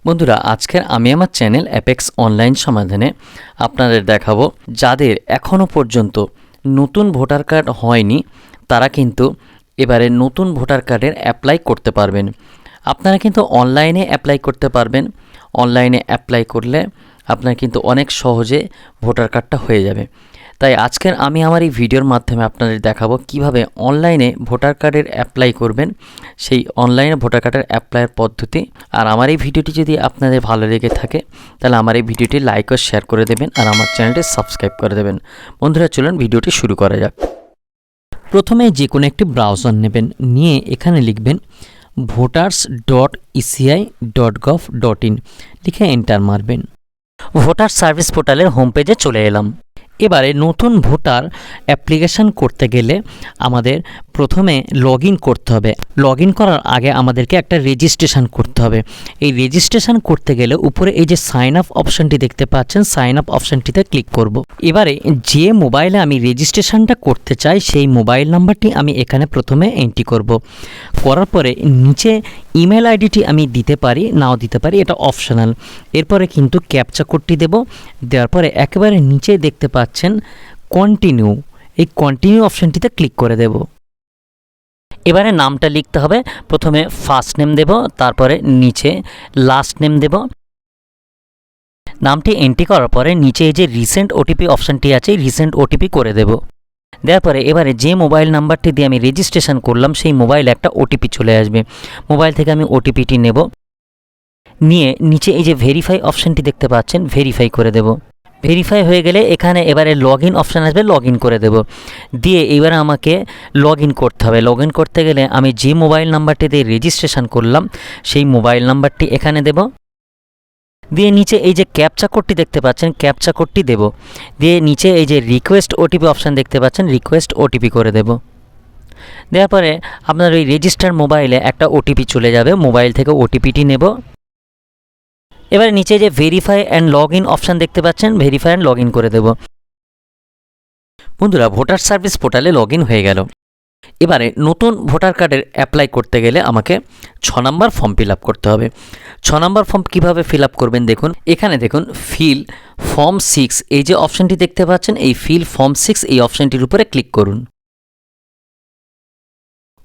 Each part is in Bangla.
বন্ধুরা, আজকের আমি আমার চ্যানেল অ্যাপেক্স অনলাইন সমাধানে আপনাদের দেখাবো যাদের এখনও পর্যন্ত নতুন ভোটার কার্ড হয়নি তারা কিন্তু এবারে নতুন ভোটার কার্ডের অ্যাপ্লাই করতে পারবেন। আপনারা কিন্তু অনলাইনে অ্যাপ্লাই করতে পারবেন। অনলাইনে অ্যাপ্লাই করলে আপনার কিন্তু অনেক সহজে ভোটার কার্ডটা হয়ে যাবে। তাই আজকের আমি আমার এই ভিডিওর মাধ্যমে আপনাদের দেখাবো কিভাবে অনলাইনে ভোটার কার্ডের অ্যাপ্লাই করবেন, সেই অনলাইনে ভোটার কার্ডের অ্যাপ্লাইয়ের পদ্ধতি। আর আমার এই ভিডিওটি যদি আপনাদের ভালো লেগে থাকে তাহলে আমার এই ভিডিওটি লাইক ও শেয়ার করে দেবেন আর আমার চ্যানেলটি সাবস্ক্রাইব করে দেবেন। বন্ধুরা, চলুন ভিডিওটি শুরু করা যাক। প্রথমে যে কোনো একটি ব্রাউজার নেবেন, নিয়ে এখানে লিখবেন voters.eci.gov.in, লিখে এন্টার মারবেন। ভোটার সার্ভিস পোর্টালের হোম পেজে চলে এলাম। এবারে নতুন ভোটার অ্যাপ্লিকেশান করতে গেলে আমাদের প্রথমে লগ ইন করতে হবে। লগ ইন করার আগে আমাদেরকে একটা রেজিস্ট্রেশন করতে হবে। এই রেজিস্ট্রেশন করতে গেলে উপরে এই যে সাইন আপ অপশানটি দেখতে পাচ্ছেন, সাইন আপ অপশানটিতে ক্লিক করব। এবারে যে মোবাইলে আমি রেজিস্ট্রেশনটা করতে চাই সেই মোবাইল নাম্বারটি আমি এখানে প্রথমে এন্ট্রি করব। করার পরে নিচে ইমেল আইডিটি আমি দিতে পারি, নাও দিতে পারি, এটা অপশনাল। এরপরে কিন্তু ক্যাপচা কোডটি দেব। দেওয়ার পরে একেবারে নিচে দেখতে পাচ্ছেন কন্টিনিউ, এই কন্টিনিউ অপশানটিতে ক্লিক করে দেব। এবারে নামটা লিখতে হবে। প্রথমে ফার্স্ট নেম দেব, তারপরে নিচে লাস্ট নেম দেব। নামটি এন্ট্রি করার পরে নিচে এই যে রিসেন্ট ওটিপি অপশানটি আছে, রিসেন্ট ওটিপি করে দেব। দেওয়ার পরে এবারে যে মোবাইল নাম্বারটি দিয়ে আমি রেজিস্ট্রেশন করলাম সেই মোবাইলে একটা ওটিপি চলে আসবে। মোবাইল থেকে আমি ওটিপিটি নেব, নিয়ে নিচে এই যে ভেরিফাই অপশানটি দেখতে পাচ্ছেন, ভেরিফাই করে দেব। ভেরিফাই হয়ে গেলে এখানে এবারে লগ ইন অপশান আসবে, লগ ইন করে দেব। দিয়ে এবারে আমাকে লগ ইন করতে হবে। লগ ইন করতে গেলে আমি যে মোবাইল নাম্বারটি দিয়ে রেজিস্ট্রেশন করলাম সেই মোবাইল নাম্বারটি এখানে দেব। দিয়ে নিচে এই যে ক্যাপচা কোডটি দেখতে পাচ্ছেন, ক্যাপচা কোডটি দেব। দিয়ে নিচে এই যে রিকোয়েস্ট ওটিপি অপশান দেখতে পাচ্ছেন, রিকোয়েস্ট ওটিপি করে দেব। দেওয়ার পরে আপনার ওই রেজিস্টার মোবাইলে একটা ওটিপি চলে যাবে, মোবাইল থেকে ওটিপিটি নেব। এবারে নিচে যে verify and log in option দেখতে পাচ্ছেন, ভেরিফাই অ্যান্ড লগ ইন করে দেব। বন্ধুরা, ভোটার সার্ভিস পোর্টালে লগ ইন হয়ে গেল। এবারে নতুন ভোটার কার্ডের অ্যাপ্লাই করতে গেলে আমাকে 6 নম্বর ফর্ম ফিল আপ করতে হবে। 6 নম্বর ফর্ম কীভাবে ফিল আপ করবেন দেখুন, এখানে দেখুন ফিল ফর্ম 6, এই যে অপশানটি দেখতে পাচ্ছেন, এই ফিল ফর্ম 6 এই অপশানটির উপরে ক্লিক করুন।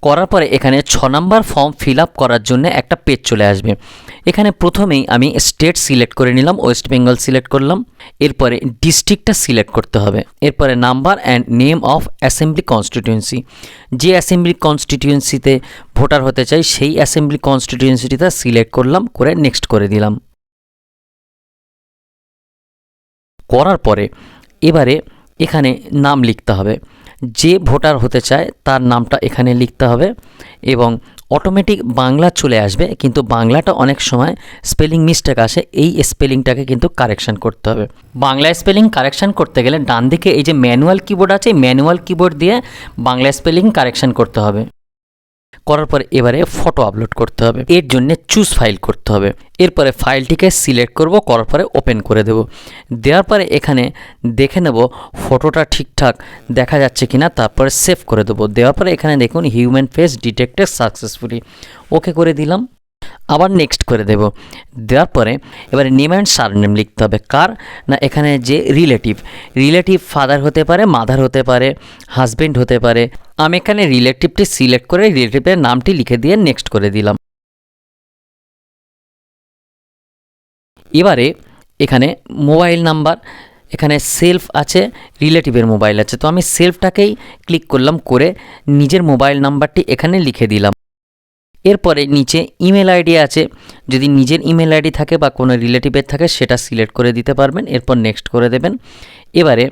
করার পরে এখানে 6 নম্বর ফর্ম ফিল আপ করার জন্য একটা পেজ চলে আসবে। এখানে প্রথমেই আমি স্টেট সিলেক্ট করে নিলাম, ওয়েস্ট বেঙ্গল সিলেক্ট করলাম। এরপরে ডিস্ট্রিক্টটা সিলেক্ট করতে হবে। এরপরে number and name of assembly constituency, যে অ্যাসেম্বলি কনস্টিটিউয়েন্সিতে ভোটার হতে চাই সেই অ্যাসেম্বলি কনস্টিটিউয়েন্সিটা সিলেক্ট করলাম, করে নেক্সট করে দিলাম। করার পরে এবারে এখানে নাম লিখতে হবে। যে ভোটার হতে চায় তার নামটা এখানে লিখতে হবে এবং অটোমেটিক বাংলা চলে আসবে, কিন্তু বাংলাটা অনেক সময় স্পেলিং মিস্টেক আসে, এই স্পেলিংটাকে কিন্তু কারেকশান করতে হবে। বাংলা স্পেলিং কারেকশান করতে গেলে ডান দিকে এই যে ম্যানুয়াল কিবোর্ড আছে, ম্যানুয়াল কিবোর্ড দিয়ে বাংলা স্পেলিং কারেকশান করতে হবে। করার পরে এবারে ফটো আপলোড করতে হবে, এর জন্য চুজ ফাইল করতে হবে। এরপরে ফাইলটিকে সিলেক্ট করব, করার পরে ওপেন করে দেব। দেওয়ার পরে এখানে দেখে নেব ফটোটা ঠিকঠাক দেখা যাচ্ছে কিনা, তারপরে সেভ করে দেবো। দেওয়ার পরে এখানে দেখুন হিউম্যান ফেস ডিটেক্টেড সাকসেসফুলি, ওকে করে দিলাম। আবার নেক্সট করে দেব। দেওয়ার পরে এবারে নেম অ্যান্ড সারনেম লিখতে হবে। কার না, এখানে যে রিলেটিভ ফাদার হতে পারে, মাদার হতে পারে, হাজব্যান্ড হতে পারে। আমি এখানে রিলেটিভটি সিলেক্ট করে রিলেটিভের নামটি লিখে দিয়ে নেক্সট করে দিলাম। এবারে এখানে মোবাইল নাম্বার, এখানে সেলফ আছে, রিলেটিভের মোবাইল আছে, তো আমি সেলফটাকেই ক্লিক করলাম, করে নিজের মোবাইল নাম্বারটি এখানে লিখে দিলাম। এরপরে নিচে ইমেল আইডি আছে, যদি নিজের ইমেল আইডি থাকে বা কোনো রিলেটিভের থাকে সেটা সিলেক্ট করে দিতে পারবেন। এরপর নেক্সট করে দেবেন। এবারে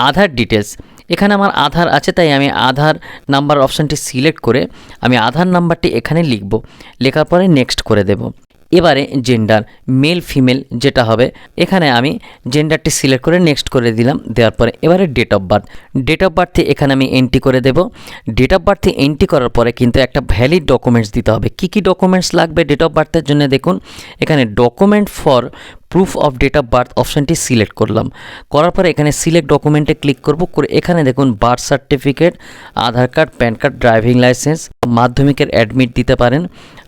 আধার ডিটেলস, এখানে আমার আধার আছে তাই আমি আধার নাম্বার অপশানটি সিলেক্ট করে আমি আধার নাম্বারটি এখানে লিখব। লেখার পরে নেক্সট করে দেব। এবারে জেন্ডার, মেল ফিমেল যেটা হবে এখানে আমি জেন্ডারটি সিলেক্ট করে নেক্সট করে দিলাম। দেওয়ার পরে এবারে ডেট অফ বার্থে এখানে আমি এন্ট্রি করে দেব। ডেট অফ বার্থে এন্ট্রি করার পরে কিন্তু একটা ভ্যালিড ডকুমেন্টস দিতে হবে। কি কি ডকুমেন্টস লাগবে ডেট অফ বার্থের জন্য দেখুন, এখানে document for proof of date of birth অপশানটি সিলেক্ট করলাম। করার পরে এখানে সিলেক্ট ডকুমেন্টে ক্লিক করব, করে এখানে দেখুন birth certificate, Aadhaar card, PAN card, driving licence, মাধ্যমিকের অ্যাডমিট দিতে পারেন,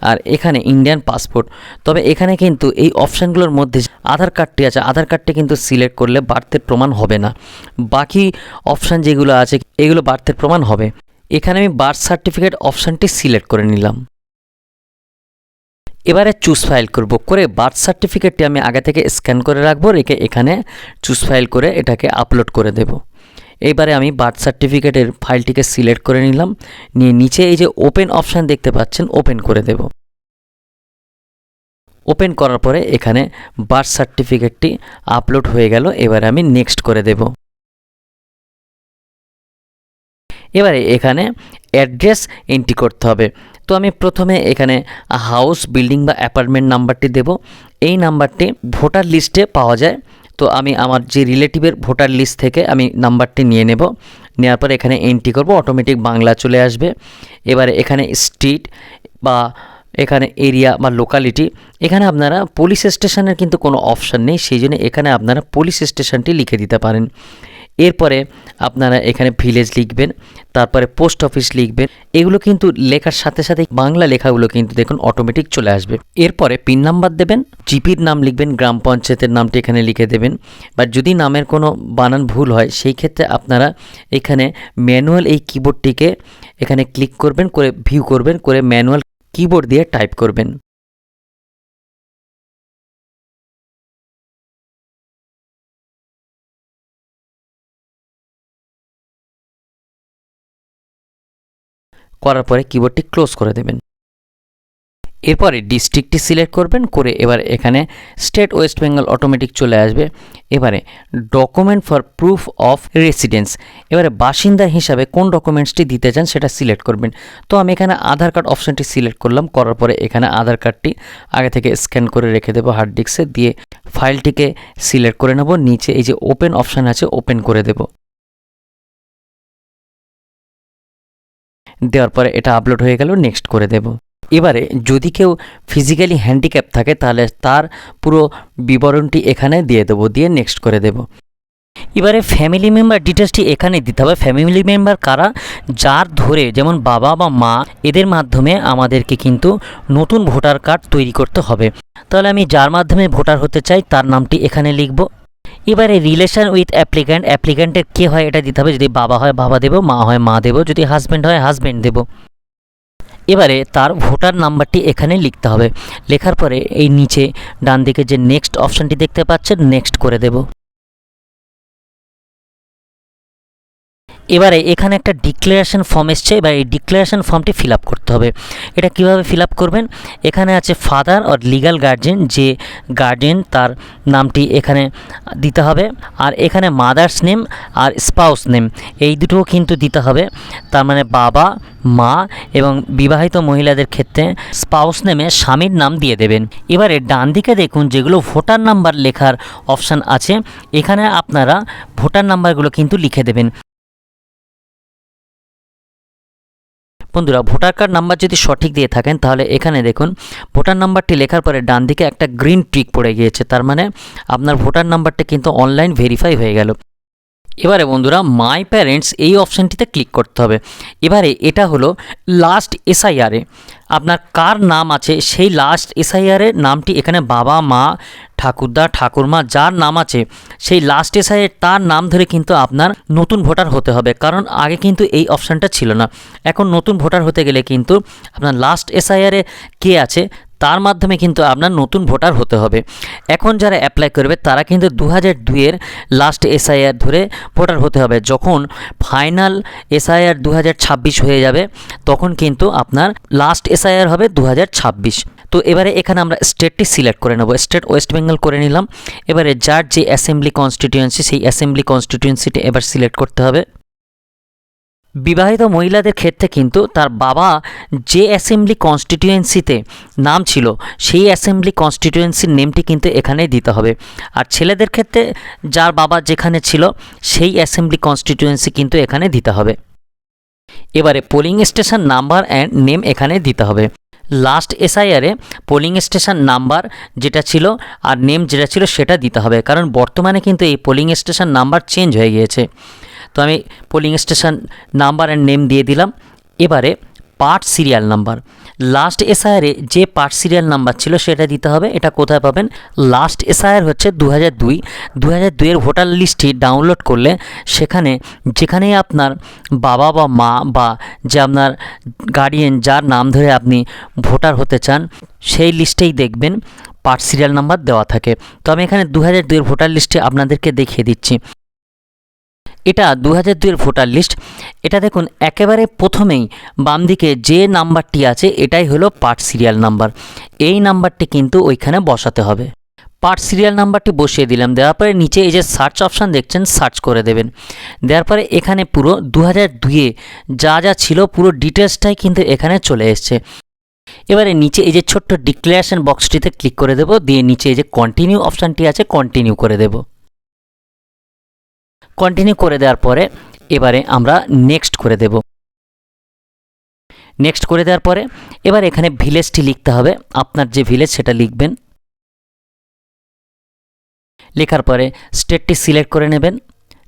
আর এখানে ইন্ডিয়ান পাসপোর্ট। তবে এখানে কিন্তু এই অপশানগুলোর মধ্যে আধার কার্ডটি আছে, আধার কার্ডটি কিন্তু সিলেক্ট করলে বার্থের প্রমাণ হবে না। বাকি অপশান যেগুলো আছে এগুলো বার্থের প্রমাণ হবে। এখানে আমি বার্থ সার্টিফিকেট অপশানটি সিলেক্ট করে নিলাম। এবারে চুজ ফাইল করব, করে বার্থ সার্টিফিকেটটি আমি আগে থেকে স্ক্যান করে রাখবো, রেখে এখানে চুজ ফাইল করে এটাকে আপলোড করে দেব। এইবারে আমি বার্থ সার্টিফিকেটের ফাইলটিকে সিলেক্ট করে নিলাম, নিয়ে নিচে এই যে ওপেন অপশান দেখতে পাচ্ছেন ওপেন করে দেব। ওপেন করার পরে এখানে বার্থ সার্টিফিকেটটি আপলোড হয়ে গেল। এবারে আমি নেক্সট করে দেব। এবারে এখানে অ্যাড্রেস এন্ট্রি করতে হবে। তো আমি প্রথমে এখানে হাউস, বিল্ডিং বা অ্যাপার্টমেন্ট নাম্বারটি দেব। এই নাম্বারটি ভোটার লিস্টে পাওয়া যায়, তো আমি আমার যে রিলেটিভের ভোটার লিস্ট থেকে আমি নাম্বারটি নিয়ে নেব। নেওয়ার পর এখানে এন্ট্রি করব, অটোমেটিক বাংলা চলে আসবে। এবারে এখানে স্ট্রিট বা এখানে এরিয়া বা লোকালিটি, এখানে আপনারা পুলিশ স্টেশনের কিন্তু কোনো অপশান নেই, সেই জন্য এখানে আপনারা পুলিশ স্টেশনটি লিখে দিতে পারেন। এরপরে আপনারা এখানে ভিলেজ লিখবেন, তারপরে পোস্ট অফিস লিখবেন। এগুলো কিন্তু লেখার সাথে সাথে বাংলা লেখাগুলো কিন্তু দেখুন অটোমেটিক চলে আসবে। এরপরে পিন নাম্বার দেবেন, জিপির নাম লিখবেন, গ্রাম পঞ্চায়েতের নামটি এখানে লিখে দেবেন। বা যদি নামের কোনো বানান ভুল হয় সেই ক্ষেত্রে আপনারা এখানে ম্যানুয়াল এই কিবোর্ডটিকে এখানে ক্লিক করবেন, করে ভিউ করবেন, করে ম্যানুয়াল কিবোর্ড দিয়ে টাইপ করবেন। করার পরে কিবোর্ডটি ক্লোজ করে দেবেন। এরপরে ডিস্ট্রিক্টটি সিলেক্ট করবেন, করে এবার এখানে স্টেট ওয়েস্ট বেঙ্গল অটোমেটিক চলে আসবে। এবারে document for proof of residence, এবারে বাসিন্দা হিসাবে কোন ডকুমেন্টসটি দিতে চান সেটা সিলেক্ট করবেন। তো আমি এখানে আধার কার্ড অপশানটি সিলেক্ট করলাম। করার পরে এখানে আধার কার্ডটি আগে থেকে স্ক্যান করে রেখে দেবো হার্ড ডিস্কে, দিয়ে ফাইলটিকে সিলেক্ট করে নেব। নিচে এই যে ওপেন অপশান আছে ওপেন করে দেব। দেওয়ার পরে এটা আপলোড হয়ে গেল, নেক্সট করে দেব। এবারে যদি কেউ ফিজিক্যালি হ্যান্ডিক্যাপ থাকে তাহলে তার পুরো বিবরণটি এখানে দিয়ে দেবো, দিয়ে নেক্সট করে দেব। এবারে ফ্যামিলি মেম্বার ডিটেলসটি এখানে দিতে হবে। ফ্যামিলি মেম্বার কারা, যার ধরে যেমন বাবা বা মা, এদের মাধ্যমে আমাদেরকে কিন্তু নতুন ভোটার কার্ড তৈরি করতে হবে। তাহলে আমি যার মাধ্যমে ভোটার হতে চাই তার নামটি এখানে লিখব। এবারে রিলেশন উইথ অ্যাপ্লিক্যান্ট, অ্যাপ্লিক্যান্টের কে হয় এটা দিতে হবে। যদি বাবা হয় বাবা দেব, মা হয় মা দেব, যদি হাজব্যান্ড হয় হাজব্যান্ড দেব। এবারে তার ভোটার নাম্বারটি এখানে লিখতে হবে। লেখার পরে এই নিচে ডান দিকে যে নেক্সট অপশানটি দেখতে পাচ্ছেন নেক্সট করে দেব। এবারে এখানে একটা ডিক্লারেশন ফর্ম এসছে, এবার এই ডিক্লারেশন ফর্মটি ফিল আপ করতে হবে। এটা কিভাবে ফিল আপ করবেন, এখানে আছে ফাদার অর লিগ্যাল গার্জেন, যে গার্জেন তার নামটি এখানে দিতে হবে। আর এখানে মাদার্স নেম আর স্পাউস নেম এই দুটোও কিন্তু দিতে হবে। তার মানে বাবা, মা এবং বিবাহিত মহিলাদের ক্ষেত্রে স্পাউস নেমে স্বামীর নাম দিয়ে দেবেন। এবারে ডান দিকে দেখুন যেগুলো ভোটার নাম্বার লেখার অপশান আছে, এখানে আপনারা ভোটার নাম্বারগুলো কিন্তু লিখে দেবেন। বন্ধুরা, ভোটার কার্ড নাম্বার যদি সঠিক দিয়ে থাকেন তাহলে এখানে দেখুন ভোটার নাম্বারটি লেখার পরে ডান দিকে একটা গ্রিন টিক পড়ে গিয়েছে, তার মানে আপনার ভোটার নাম্বারটা কিন্তু অনলাইন ভেরিফাই হয়ে গেল। এবারে বন্ধুরা মাই প্যারেন্টস এই অপশানটিতে ক্লিক করতে হবে। এবারে এটা হলো লাস্ট এসআইআরে আপনার কার নাম আছে সেই লাস্ট এসআইআরের নামটি এখানে বাবা, মা, ঠাকুরদা, ঠাকুরমা যার নাম আছে সেই লাস্ট এসআইআর তার নাম ধরে কিন্তু আপনার নতুন ভোটার হতে হবে। কারণ আগে কিন্তু এই অপশানটা ছিল না। এখন নতুন ভোটার হতে গেলে কিন্তু আপনার লাস্ট এসআইআরে কে আছে তার মাধ্যমে কিন্তু আপনার নতুন ভোটার হতে হবে। এখন যারা অ্যাপ্লাই করবে তারা কিন্তু 2002-এর লাস্ট এসআইআর ধরে ভোটার হতে হবে। যখন ফাইনাল এসআইআর 2026 হয়ে যাবে তখন কিন্তু আপনার লাস্ট এসআইআর হবে 2026। তো এবারে এখানে আমরা স্টেটটি সিলেক্ট করে নেব। স্টেট ওয়েস্ট বেঙ্গল করে নিলাম। এবারে যার যে অ্যাসেম্বলি কনস্টিটিউয়েন্সি সেই অ্যাসেম্বলি কনস্টিটিউয়েন্সিটি এবার সিলেক্ট করতে হবে। বিবাহিত মহিলাদের ক্ষেত্রে কিন্তু তার বাবা যে অ্যাসেম্বলি কনস্টিটিউয়েন্সিতে নাম ছিল সেই অ্যাসেম্বলি কনস্টিটিউয়েন্সির নেমটি কিন্তু এখানে দিতে হবে। আর ছেলেদের ক্ষেত্রে যার বাবা যেখানে ছিল সেই অ্যাসেম্বলি কনস্টিটিউয়েন্সি কিন্তু এখানে দিতে হবে। এবারে polling station number and name এখানে দিতে হবে। লাস্ট এসআইআরে পোলিং স্টেশন নাম্বার যেটা ছিল আর নেম যেটা ছিল সেটা দিতে হবে, কারণ বর্তমানে কিন্তু এই পোলিং স্টেশন নাম্বার চেঞ্জ হয়ে গিয়েছে। তো আমি polling station number and name দিয়ে দিলাম। এবারে পার্ট সিরিয়াল নাম্বার, লাস্ট এসআইআরে যে পার্ট সিরিয়াল নাম্বার ছিল সেটা দিতে হবে। এটা কোথায় পাবেন? লাস্ট এসআইআর হচ্ছে 2002 ভোটার লিস্টটি ডাউনলোড করলে সেখানে যেখানেই আপনার বাবা বা মা বা যে আপনার গার্ডিয়ান যার নাম ধরে আপনি ভোটার হতে চান সেই লিস্টেই দেখবেন পার্ট সিরিয়াল নাম্বার দেওয়া থাকে। তো আমি এখানে 2002 ভোটার লিস্টে আপনাদেরকে দেখিয়ে দিচ্ছি। এটা 2002 ভোটার লিস্ট। এটা দেখুন একেবারে প্রথমেই বাম দিকে যে নাম্বারটি আছে এটাই হলো পার্ট সিরিয়াল নাম্বার। এই নাম্বারটি কিন্তু ওইখানে বসাতে হবে। পার্ট সিরিয়াল নাম্বারটি বসিয়ে দিলাম। দেওয়ার পরে নিচে এই যে সার্চ অপশান দেখছেন, সার্চ করে দেবেন। দেওয়ার পরে এখানে পুরো 2002-এ যা যা ছিল পুরো ডিটেলসটাই কিন্তু এখানে চলে এসছে। এবারে নিচে এই যে ছোট্ট ডিক্লারেশন বক্সটিতে ক্লিক করে দেব, দিয়ে নিচে এই যে কন্টিনিউ অপশানটি আছে কন্টিনিউ করে দেব। কন্টিনিউ করে দেওয়ার পরে এবারে আমরা নেক্সট করে দেব। নেক্সট করে দেওয়ার পরে এবার এখানে ভিলেজটি লিখতে হবে, আপনার যে ভিলেজ সেটা লিখবেন। লেখার পরে স্টেটটি সিলেক্ট করে নেবেন,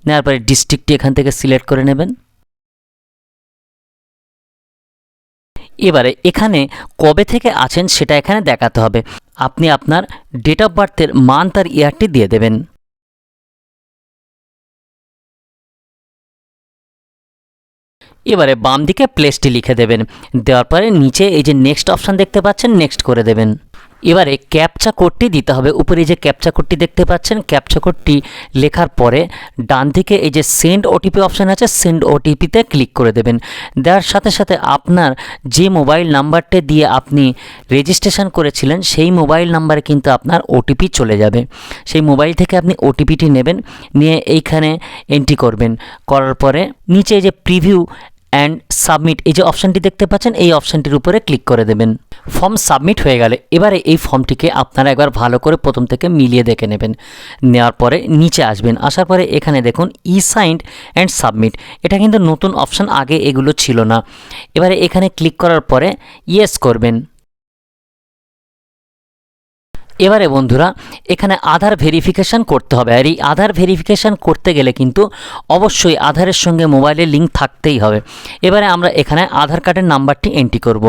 নেওয়ার পরে ডিস্ট্রিক্টটি এখান থেকে সিলেক্ট করে নেবেন। এবারে এখানে কবে থেকে আছেন সেটা এখানে দেখাতে হবে। আপনি আপনার ডেট অফ বার্থের মান্থ আর ইয়ারটি দিয়ে দেবেন। এবারে বাম দিকে প্লেসটি লিখে দেবেন। দেওয়ার পরে নিচে এই যে নেক্সট অপশান দেখতে পাচ্ছেন, নেক্সট করে দেবেন। এবারে ক্যাপচা কোডটি দিতে হবে। উপরে যে ক্যাপচা কোডটি দেখতে পাচ্ছেন, ক্যাপচা কোডটি লেখার পরে ডান দিকে এই যে সেন্ড ওটিপি অপশান আছে, সেন্ড ওটিপিতে ক্লিক করে দেবেন। দেওয়ার সাথে সাথে আপনার যে মোবাইল নাম্বারটা দিয়ে আপনি রেজিস্ট্রেশন করেছিলেন সেই মোবাইল নাম্বারে কিন্তু আপনার ওটিপি চলে যাবে। সেই মোবাইল থেকে আপনি ওটিপিটি নেবেন, নিয়ে এইখানে এন্ট্রি করবেন। করার পরে নিচে এই যে প্রিভিউ অ্যান্ড সাবমিট এই যে অপশানটি দেখতে পাচ্ছেন, এই অপশানটির উপরে ক্লিক করে দেবেন। ফর্ম সাবমিট হয়ে গেলে এবারে এই ফর্মটিকে আপনারা একবার ভালো করে প্রথম থেকে মিলিয়ে দেখে নেবেন। নেওয়ার পরে নিচে আসবেন, আসার পরে এখানে দেখুন ই সাইন্ড অ্যান্ড সাবমিট, এটা কিন্তু নতুন অপশান, আগে এগুলো ছিল না। এবারে এখানে ক্লিক করার পরে ইয়েস করবেন। এবারে বন্ধুরা এখানে আধার ভেরিফিকেশান করতে হবে, আর এই আধার ভেরিফিকেশান করতে গেলে কিন্তু অবশ্যই আধারের সঙ্গে মোবাইলের লিঙ্ক থাকতেই হবে। এবারে আমরা এখানে আধার কার্ডের নাম্বারটি এন্ট্রি করব।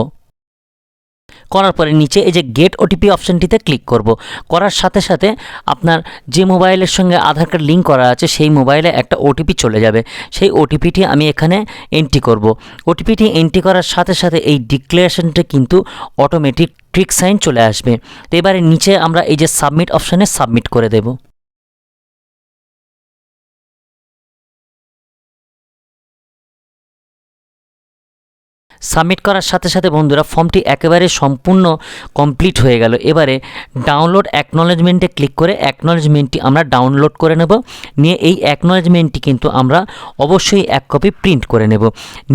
করার পরে নিচে এই যে গেট ওটিপি অপশানটিতে ক্লিক করব। করার সাথে সাথে আপনার যে মোবাইলের সঙ্গে আধার কার্ড লিঙ্ক করা আছে সেই মোবাইলে একটা ওটিপি চলে যাবে। সেই ওটিপিটি আমি এখানে এন্ট্রি করব। ওটিপিটি এন্ট্রি করার সাথে সাথে এই ডিক্লারেশনটা কিন্তু অটোমেটিক ট্রিক সাইন চলে আসবে। তো এবারে নিচে আমরা এই যে সাবমিট অপশানে সাবমিট করে দেব। সাবমিট করার সাথে সাথে বন্ধুরা ফর্মটি একেবারে সম্পূর্ণ কমপ্লিট হয়ে গেল। এবারে ডাউনলোড অ্যাকনলেজমেন্টে ক্লিক করে অ্যাকনলেজমেন্টটি আমরা ডাউনলোড করে নেব। নিয়ে এই অ্যাকনলেজমেন্টটি কিন্তু আমরা অবশ্যই এক কপি প্রিন্ট করে নেব।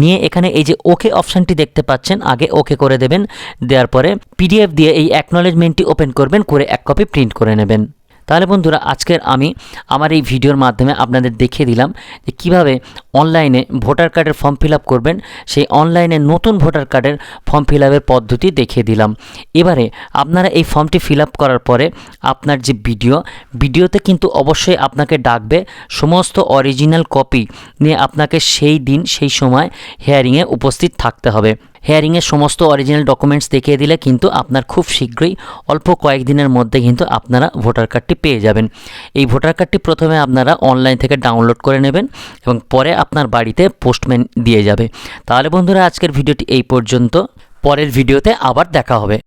নিয়ে এখানে এই যে ওকে অপশানটি দেখতে পাচ্ছেন, আগে ওকে করে দেবেন। দেওয়ার পরে পিডিএফ দিয়ে এই অ্যাকনলেজমেন্টটি ওপেন করবেন, করে এক কপি প্রিন্ট করে নেবেন। তাহলে বন্ধুরা আজকের আমি আমার এই ভিডিওর মাধ্যমে আপনাদের দেখিয়ে দিলাম যে কীভাবে অনলাইনে ভোটার কার্ডের ফর্ম ফিল আপ করবেন। সেই অনলাইনে নতুন ভোটার কার্ডের ফর্ম ফিল আপের পদ্ধতি দেখিয়ে দিলাম। এবারে আপনারা এই ফর্মটি ফিল আপ করার পরে আপনার যে ভিডিওতে কিন্তু অবশ্যই আপনাকে ডাকবে, সমস্ত অরিজিনাল কপি নিয়ে আপনাকে সেই দিন সেই সময় হিয়ারিংয়ে উপস্থিত থাকতে হবে। হিয়ারিংয়ের সমস্ত অরিজিনাল ডকুমেন্টস দেখিয়ে দিলে কিন্তু আপনার খুব শীঘ্রই অল্প কয়েকদিনের মধ্যে কিন্তু আপনারা ভোটার কার্ডটি পেয়ে যাবেন। এই ভোটার কার্ডটি প্রথমে আপনারা অনলাইন থেকে ডাউনলোড করে নেবেন এবং পরে আপনার বাড়িতে পোস্টম্যান দিয়ে যাবে। তাহলে বন্ধুরা আজকের ভিডিওটি এই পর্যন্ত, পরের ভিডিওতে আবার দেখা হবে।